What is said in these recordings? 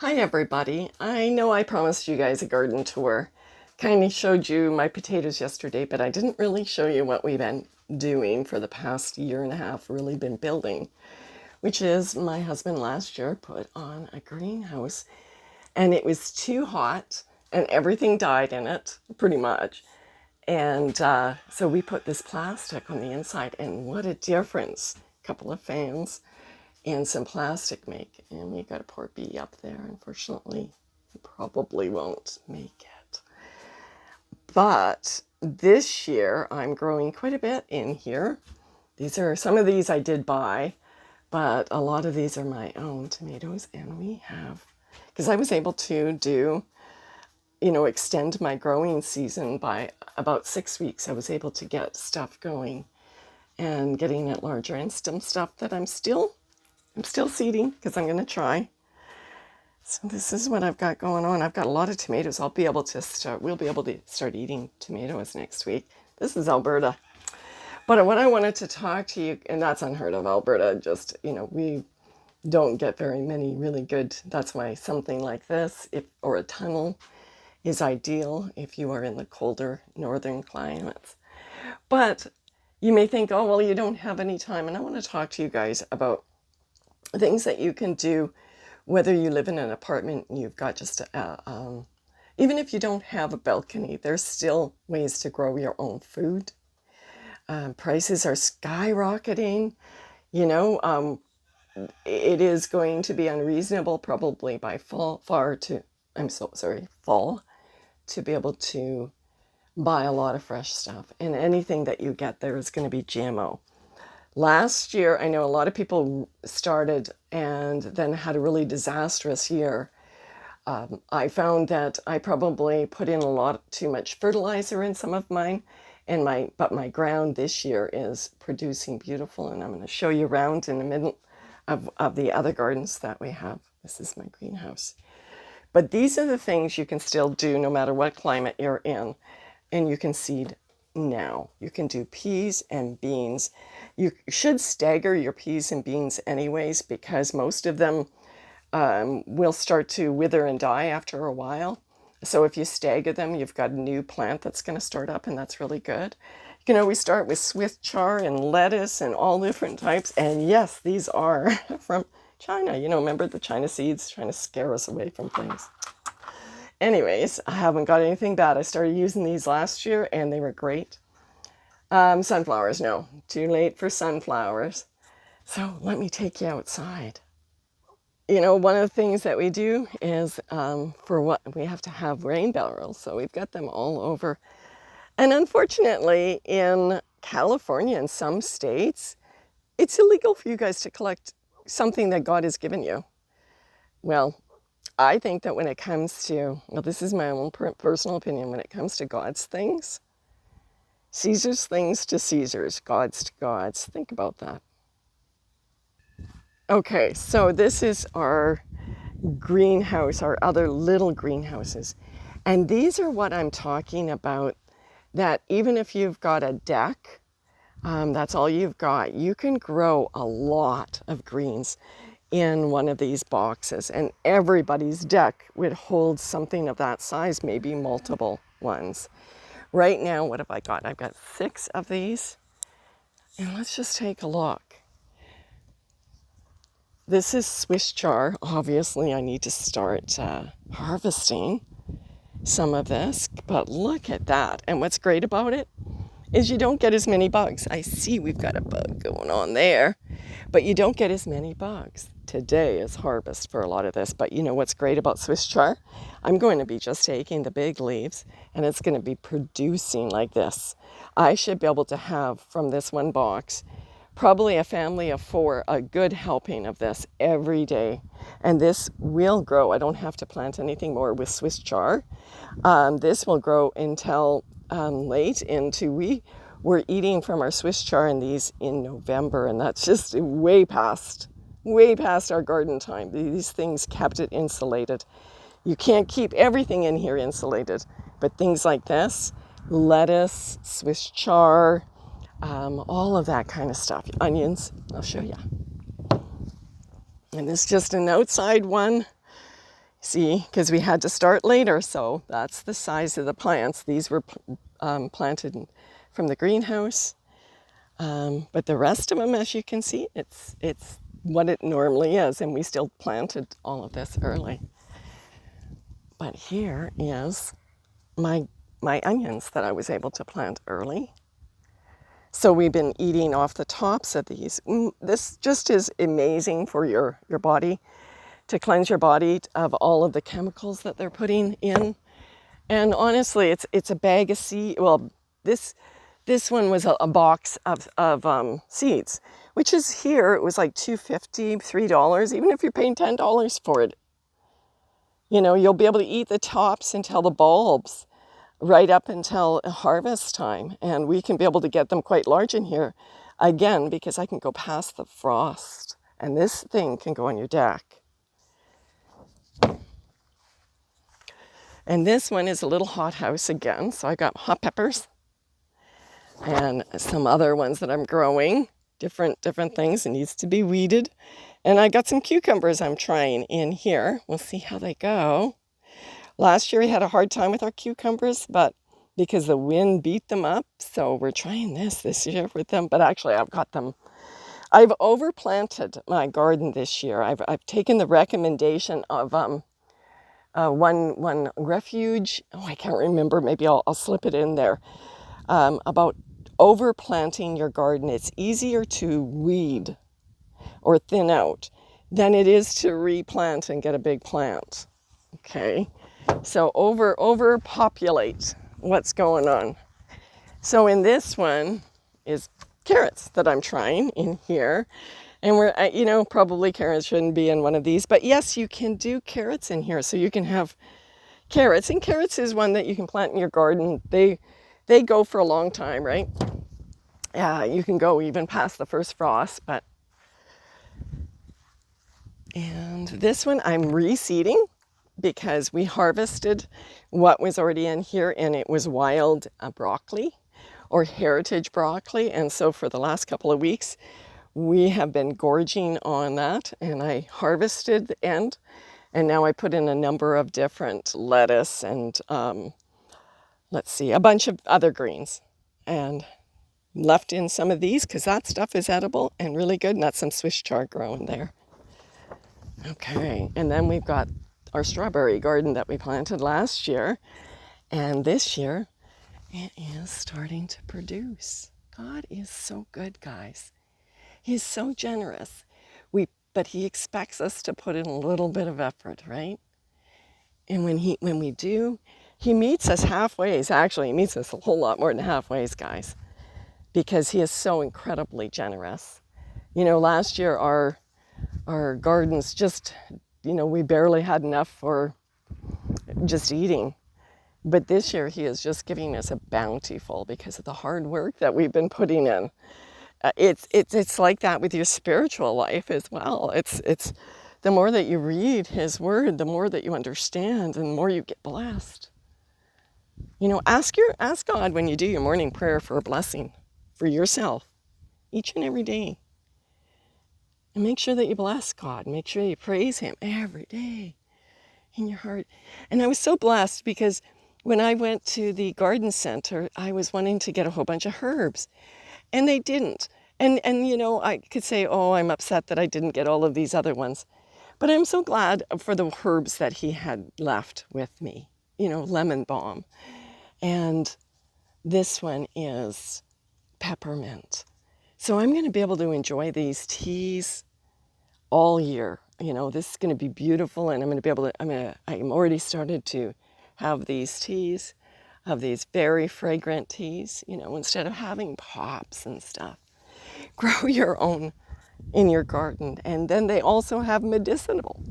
Hi everybody. I know I promised you guys a garden tour. Kind of showed you my potatoes yesterday, but I didn't really show you what we've been doing for the past year and a half, really been building, which is my husband last year put on a greenhouse and it was too hot and everything died in it, pretty much. And so we put this plastic on the inside and what a difference. A couple of fans and some plastic make. And we got a poor bee up there. Unfortunately, he probably won't make it. But this year, I'm growing quite a bit in here. Some of these I did buy, but a lot of these are my own tomatoes. And we have, because I was able to extend my growing season by about 6 weeks. I was able to get stuff going and getting it larger and some stuff that I'm still seeding because I'm going to try. So this is what I've got going on. I've got a lot of tomatoes. We'll be able to start eating tomatoes next week. This is Alberta. But what I wanted to talk to you, and that's unheard of, Alberta, we don't get very many really good, that's why something like this, or a tunnel, is ideal if you are in the colder northern climates. But you may think, oh, well, you don't have any time. And I want to talk to you guys about things that you can do, whether you live in an apartment and you've got just even if you don't have a balcony, there's still ways to grow your own food. Prices are skyrocketing. It is going to be unreasonable probably by fall to be able to buy a lot of fresh stuff. And anything that you get there is going to be GMO. Last year, I know a lot of people started and then had a really disastrous year. I found that I probably put in a lot too much fertilizer in some of mine, but my ground this year is producing beautiful, and I'm going to show you around in the middle of the other gardens that we have. This is my greenhouse. But these are the things you can still do no matter what climate you're in, and you can seed now. You can do peas and beans. You should stagger your peas and beans anyways, because most of them will start to wither and die after a while. So if you stagger them, you've got a new plant that's going to start up, and that's really good. You can always start with Swiss chard and lettuce and all different types. And yes, these are from China. Remember the China seeds trying to scare us away from things. Anyways, I haven't got anything bad. I started using these last year and they were great. Sunflowers, no. Too late for sunflowers. So let me take you outside. One of the things that we do is we have to have rain barrels. So we've got them all over. And unfortunately, in California and some states, it's illegal for you guys to collect something that God has given you. Well, I think that when it comes to, this is my own personal opinion, when it comes to God's things, Caesar's things to Caesar's, God's to God's. Think about that. Okay, so this is our greenhouse, our other little greenhouses. And these are what I'm talking about, that even if you've got a deck, that's all you've got, you can grow a lot of greens in one of these boxes, and everybody's deck would hold something of that size, maybe multiple ones. Right now, what have I got? I've got 6 of these, and let's just take a look. This is Swiss chard. Obviously, I need to start harvesting some of this, but look at that. And what's great about it is you don't get as many bugs. I see we've got a bug going on there, but you don't get as many bugs. Today is harvest for a lot of this, but you know what's great about Swiss chard? I'm going to be just taking the big leaves and it's going to be producing like this. I should be able to have from this one box probably a family of 4, a good helping of this every day. And this will grow. I don't have to plant anything more with Swiss chard. This will grow until late into, we're eating from our Swiss chard and these in November, and that's just way past our garden time. These things kept it insulated. You can't keep everything in here insulated, but things like this, lettuce, Swiss chard, all of that kind of stuff. Onions, I'll show you. And this is just an outside one. See, because we had to start later, so that's the size of the plants. These were planted from the greenhouse, but the rest of them, as you can see, it's what it normally is, and we still planted all of this early. But here is my onions that I was able to plant early. So we've been eating off the tops of these. This just is amazing for your body, to cleanse your body of all of the chemicals that they're putting in. And honestly, it's a bag of seed. Well, this one was a box of seeds, which is here. It was like $2.50, $3. Even if you're paying $10 for it, you know, you'll be able to eat the tops until the bulbs, right up until harvest time. And we can be able to get them quite large in here, again, because I can go past the frost. And this thing can go on your deck. And this one is a little hothouse again. So I got hot peppers and some other ones that I'm growing, different things. It needs to be weeded. And I got some cucumbers I'm trying in here. We'll see how they go. Last year we had a hard time with our cucumbers, but because the wind beat them up. So we're trying this year with them. But actually I've got them. I've overplanted my garden this year. I've taken the recommendation of one refuge. Oh, I can't remember. Maybe I'll slip it in there. About overplanting your garden. It's easier to weed or thin out than it is to replant and get a big plant. Okay, so overpopulate what's going on. So in this one is carrots that I'm trying in here. And we're, you know, probably carrots shouldn't be in one of these, but yes, you can do carrots in here. So you can have carrots, and carrots is one that you can plant in your garden. They go for a long time, right? Yeah, you can go even past the first frost, but. And this one I'm reseeding because we harvested what was already in here, and it was wild broccoli or heritage broccoli. And so for the last couple of weeks, we have been gorging on that, and I harvested the end, and now I put in a number of different lettuce and let's see, a bunch of other greens, and left in some of these because that stuff is edible and really good, and that's some Swiss chard growing there. Okay, and then we've got our strawberry garden that we planted last year, and this year it is starting to produce. God is so good, guys. He's so generous. But he expects us to put in a little bit of effort, right? And when we do, he meets us halfway. Actually, he meets us a whole lot more than halfway, guys, because he is so incredibly generous. You know, last year our gardens just, you know, we barely had enough for just eating. But this year he is just giving us a bountiful because of the hard work that we've been putting in. It's like that with your spiritual life as well. It's the more that you read his word, the more that you understand, and the more you get blessed. You know, ask God when you do your morning prayer for a blessing for yourself each and every day. And make sure that you bless God. Make sure you praise him every day in your heart. And I was so blessed because when I went to the garden center, I was wanting to get a whole bunch of herbs, and they didn't. And you know, I could say, oh, I'm upset that I didn't get all of these other ones. But I'm so glad for the herbs that he had left with me. You know, lemon balm. And this one is peppermint. So I'm going to be able to enjoy these teas all year. You know, this is going to be beautiful, and I'm going to be able to, I'm already started to have these teas, of these very fragrant teas, you know, instead of having pops and stuff. Grow your own in your garden. And then they also have medicinal.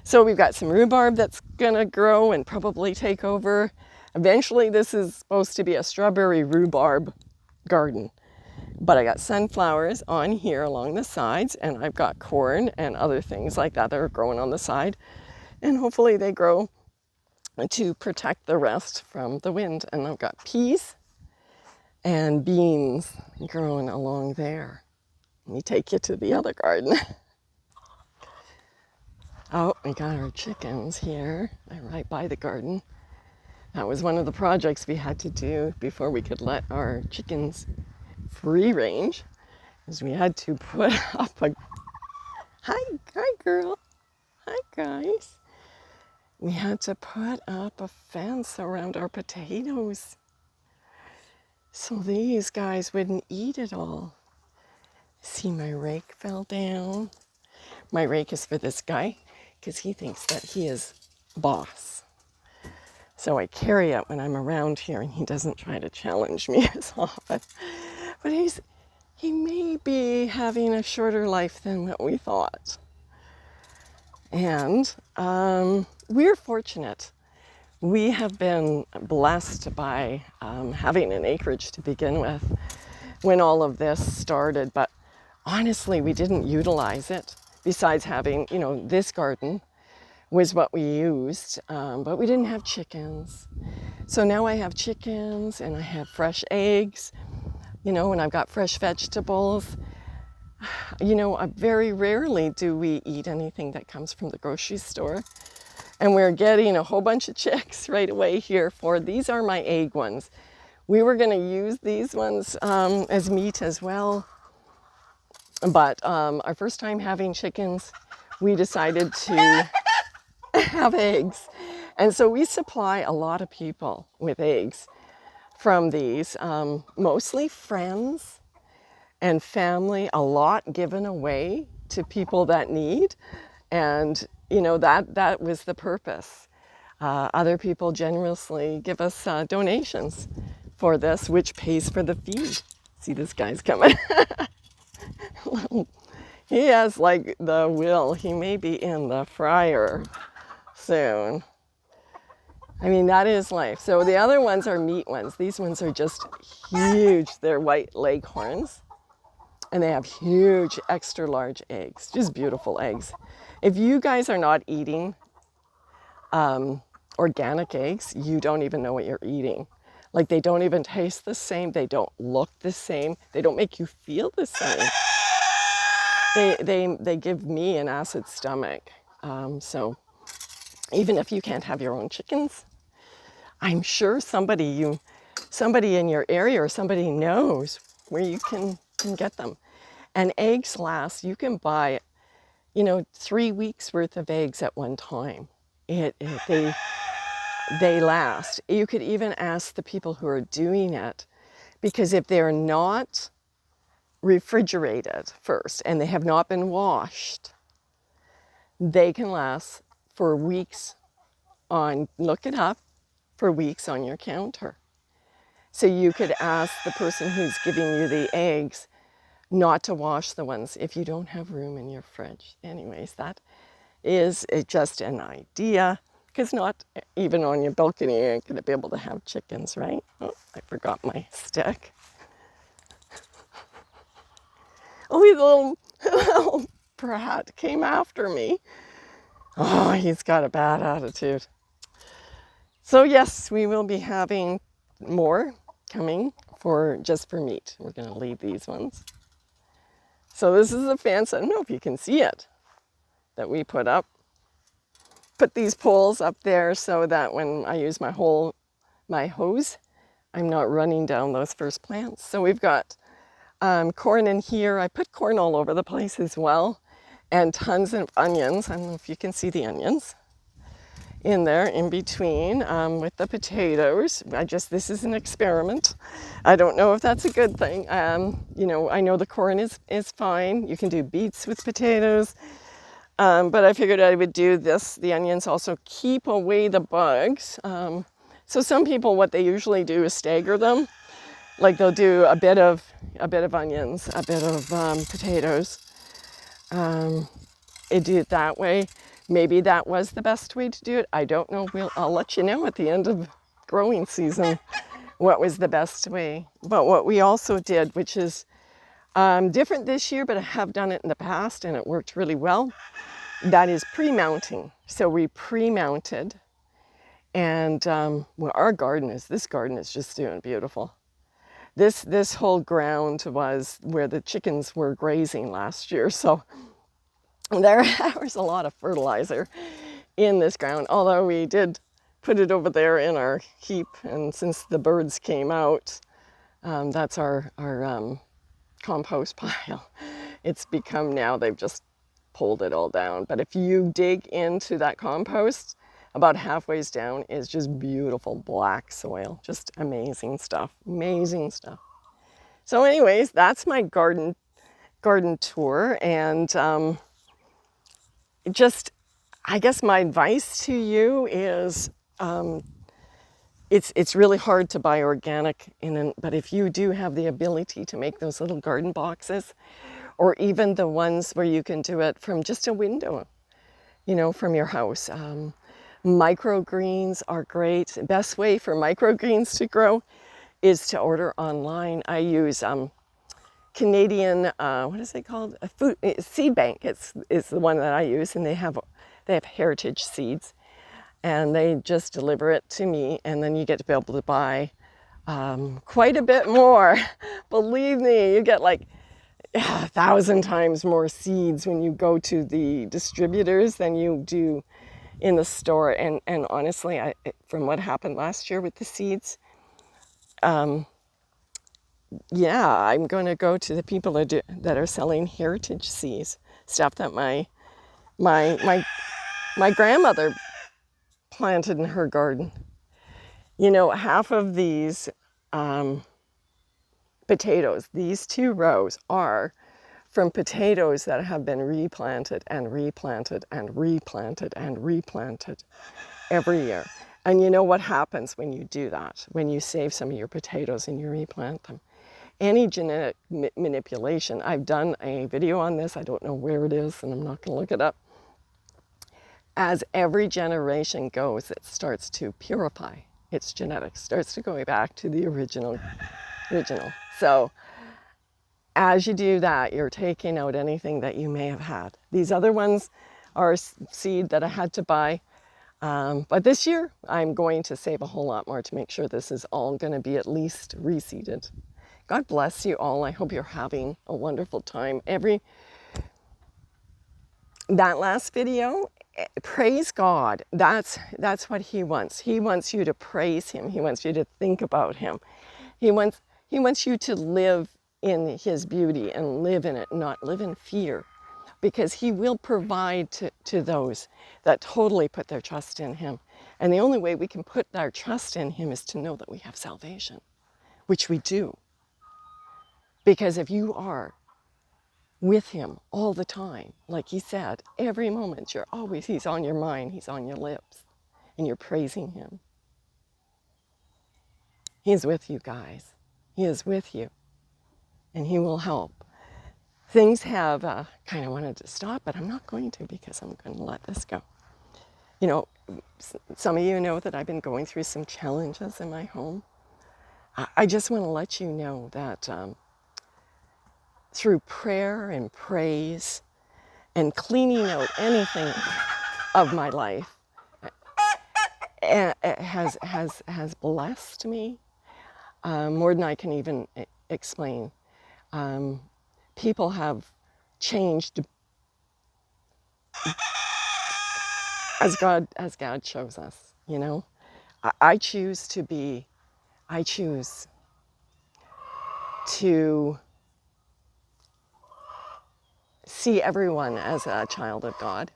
So we've got some rhubarb that's going to grow and probably take over. Eventually this is supposed to be a strawberry rhubarb garden. But I got sunflowers on here along the sides, and I've got corn and other things like that that are growing on the side. And hopefully they grow to protect the rest from the wind. And I've got peas and beans growing along there. Let me take you to the other garden. Oh, we got our chickens here. They're right by the garden. That was one of the projects we had to do before we could let our chickens free range, is we had to put up a hi girl, hi guys. We had to put up a fence around our potatoes so these guys wouldn't eat it all. See, my rake fell down. My rake is for this guy because he thinks that he is boss. So I carry it when I'm around here and he doesn't try to challenge me as often. But he may be having a shorter life than what we thought. And we're fortunate. We have been blessed by having an acreage to begin with when all of this started. But honestly, we didn't utilize it. Besides having, this garden was what we used, but we didn't have chickens. So now I have chickens and I have fresh eggs, and I've got fresh vegetables. Very rarely do we eat anything that comes from the grocery store. And we're getting a whole bunch of chicks right away here these are my egg ones. We were going to use these ones as meat as well. But our first time having chickens, we decided to have eggs. And so we supply a lot of people with eggs from these, mostly friends and family, a lot given away to people that need. And, that was the purpose. Other people generously give us donations for this, which pays for the feed. See, this guy's coming. He has like the will. He may be in the fryer soon. I mean, that is life. So the other ones are meat ones. These ones are just huge. They're white leghorns. And they have huge, extra large eggs. Just beautiful eggs. If you guys are not eating organic eggs, you don't even know what you're eating. Like, they don't even taste the same. They don't look the same. They don't make you feel the same. They give me an acid stomach. So even if you can't have your own chickens, I'm sure somebody in your area or somebody knows where you can get them. And eggs last, you can buy, 3 weeks worth of eggs at one time. They last. You could even ask the people who are doing it, because if they're not refrigerated first and they have not been washed, they can last for weeks look it up, for weeks on your counter. So you could ask the person who's giving you the eggs not to wash the ones if you don't have room in your fridge. Anyways, that is just an idea, because not even on your balcony you're going to be able to have chickens, right? Oh, I forgot my stick. Oh, his little brat came after me. Oh, he's got a bad attitude. So yes, we will be having more coming just for meat. We're going to leave these ones. So this is a fence. I don't know if you can see it, that we put up. Put these poles up there so that when I use my hose, I'm not running down those first plants. So we've got corn in here. I put corn all over the place as well, and tons of onions. I don't know if you can see the onions in there in between with the potatoes. This is an experiment. I don't know if that's a good thing. I know the corn is fine. You can do beets with potatoes. But I figured I would do the onions also keep away the bugs. So some people, what they usually do is stagger them. Like, they'll do a bit of onions, a bit of potatoes. They do it that way. Maybe that was the best way to do it. I don't know. I'll let you know at the end of growing season what was the best way. But what we also did, which is different this year, but I have done it in the past and it worked really well, that is pre-mounting. So we pre-mounted, and this garden is just doing beautiful. This whole ground was where the chickens were grazing last year. So There's a lot of fertilizer in this ground, although we did put it over there in our heap, and since the birds came out, that's our compost pile. It's become now, they've just pulled it all down. But if you dig into that compost, about halfway down is just beautiful black soil. Just amazing stuff, amazing stuff. So anyways, that's my garden tour, and just, I guess my advice to you is, it's really hard to buy organic, but if you do have the ability to make those little garden boxes, or even the ones where you can do it from just a window, you know, from your house. Microgreens are great. The best way for microgreens to grow is to order online. I use Canadian, what is it called? Seed Bank. It's the one that I use, and they have heritage seeds, and they just deliver it to me, and then you get to be able to buy quite a bit more. Believe me, you get like 1,000 times more seeds when you go to the distributors than you do in the store. And honestly, from what happened last year with the seeds, yeah, I'm going to go to the people that are selling heritage seeds, stuff that my grandmother planted in her garden. You know, half of these potatoes, these 2 rows, are from potatoes that have been replanted and replanted and replanted and replanted every year. And you know what happens when you do that? When you save some of your potatoes and you replant them? Any genetic manipulation, I've done a video on this, I don't know where it is, and I'm not going to look it up. As every generation goes, it starts to purify its genetics, starts to go back to the original. So as you do that, you're taking out anything that you may have had. These other ones are seed that I had to buy. But this year, I'm going to save a whole lot more to make sure this is all going to be at least reseeded. God bless you all. I hope you're having a wonderful time. That last video, praise God. That's what He wants. He wants you to praise Him. He wants you to think about Him. He wants you to live in His beauty and live in it, not live in fear, because He will provide to those that totally put their trust in Him. And the only way we can put our trust in Him is to know that we have salvation, which we do. Because if you are with Him all the time, like He said, every moment, He's on your mind, He's on your lips, and you're praising Him. He's with you, guys. He is with you, and He will help. Things have kind of wanted to stop, but I'm not going to, because I'm going to let this go. You know, some of you know that I've been going through some challenges in my home. I just want to let you know that through prayer and praise and cleaning out anything of my life, it has blessed me more than I can even explain. People have changed as God shows us, you know. I choose to see everyone as a child of God,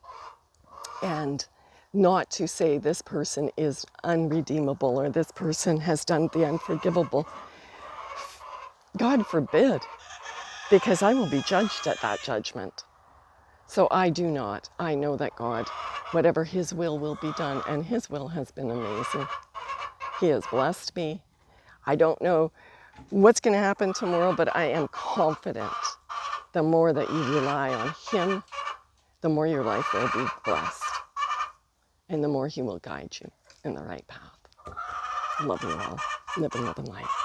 and not to say this person is unredeemable or this person has done the unforgivable. God forbid, because I will be judged at that judgment. So I do not. I know that God, whatever His will be done, and His will has been amazing. He has blessed me. I don't know what's going to happen tomorrow, but I am confident the more that you rely on Him, the more your life will be blessed, and the more He will guide you in the right path. Love you all. Live and live in life.